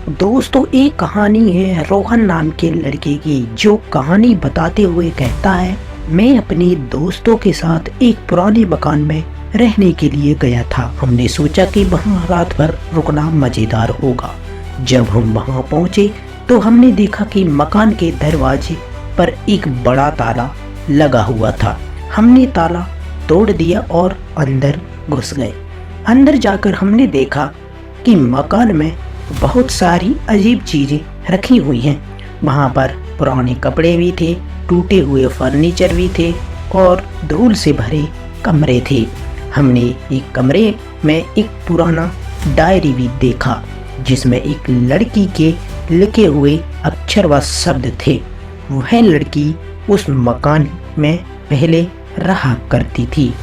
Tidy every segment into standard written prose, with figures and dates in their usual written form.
दोस्तों, एक कहानी है रोहन नाम के लड़के की, जो कहानी बताते हुए कहता है, मैं अपने दोस्तों के साथ एक पुराने मकान में रहने के लिए गया था। हमने सोचा कि वहाँ रात भर रुकना मजेदार होगा। जब हम वहाँ पहुँचे तो हमने देखा कि मकान के दरवाजे पर एक बड़ा ताला लगा हुआ था। हमने ताला तोड़ दिया और अंदर घुस गए। अंदर जाकर हमने देखा कि मकान में बहुत सारी अजीब चीजें रखी हुई हैं। वहाँ पर पुराने कपड़े भी थे, टूटे हुए फर्नीचर भी थे और धूल से भरे कमरे थे। हमने एक कमरे में एक पुराना डायरी भी देखा, जिसमें एक लड़की के लिखे हुए अक्षर व शब्द थे। वह लड़की उस मकान में पहले रहा करती थी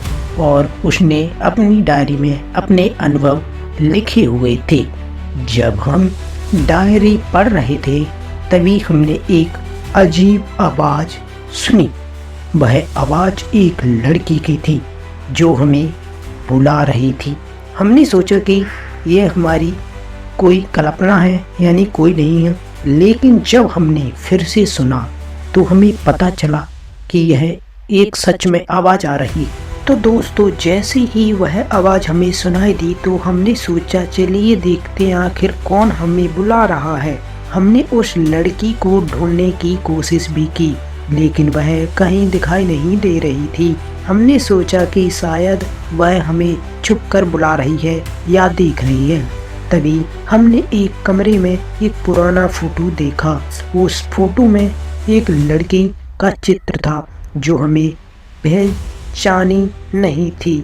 और उसने अपनी डायरी में अपने अनुभव लिखे हुए थे। जब हम डायरी पढ़ रहे थे तभी हमने एक अजीब आवाज़ सुनी। वह आवाज़ एक लड़की की थी जो हमें बुला रही थी। हमने सोचा कि यह हमारी कोई कल्पना है, यानी कोई नहीं है। लेकिन जब हमने फिर से सुना तो हमें पता चला कि यह एक सच में आवाज़ आ रही। तो दोस्तों, जैसे ही वह आवाज़ हमें सुनाई दी तो हमने सोचा, चलिए देखते हैं आखिर कौन हमें बुला रहा है। हमने उस लड़की को ढूंढने की कोशिश भी की, लेकिन वह कहीं दिखाई नहीं दे रही थी। हमने सोचा कि शायद वह हमें छुप कर बुला रही है या देख रही है। तभी हमने एक कमरे में एक पुराना फोटो देखा। उस फोटो में एक लड़की का चित्र था जो हमें पहचानी नहीं थी।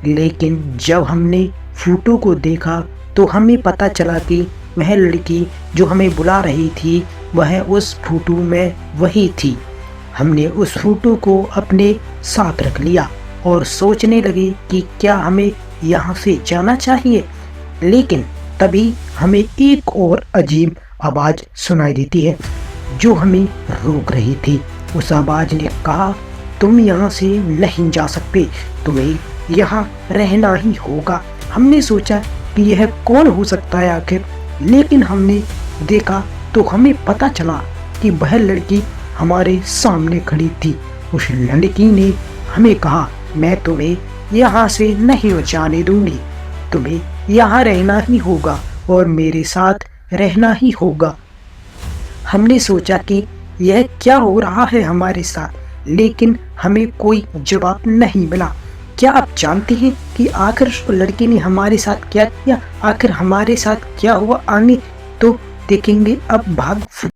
लेकिन जब हमने फोटो को देखा तो हमें पता चला कि वह लड़की जो हमें बुला रही थी वह उस फोटो में वही थी। हमने उस फोटो को अपने साथ रख लिया और सोचने लगे कि क्या हमें यहाँ से जाना चाहिए। लेकिन तभी हमें एक और अजीब आवाज़ सुनाई देती है जो हमें रोक रही थी। उस आवाज़ ने कहा, तुम यहाँ से नहीं जा सकते, तुम्हें यहाँ रहना ही होगा। हमने सोचा कि यह कौन हो सकता है आखिर, लेकिन हमने देखा तो हमें पता चला कि वह लड़की हमारे सामने खड़ी थी। उस लड़की ने हमें कहा, मैं तुम्हें यहाँ से नहीं जाने दूंगी, तुम्हें यहाँ रहना ही होगा और मेरे साथ रहना ही होगा। हमने सोचा कि यह क्या हो रहा है हमारे साथ, लेकिन हमें कोई जवाब नहीं मिला। क्या आप जानते हैं कि आखिर उस लड़की ने हमारे साथ क्या किया? आखिर हमारे साथ क्या हुआ आगे तो देखेंगे अब भाग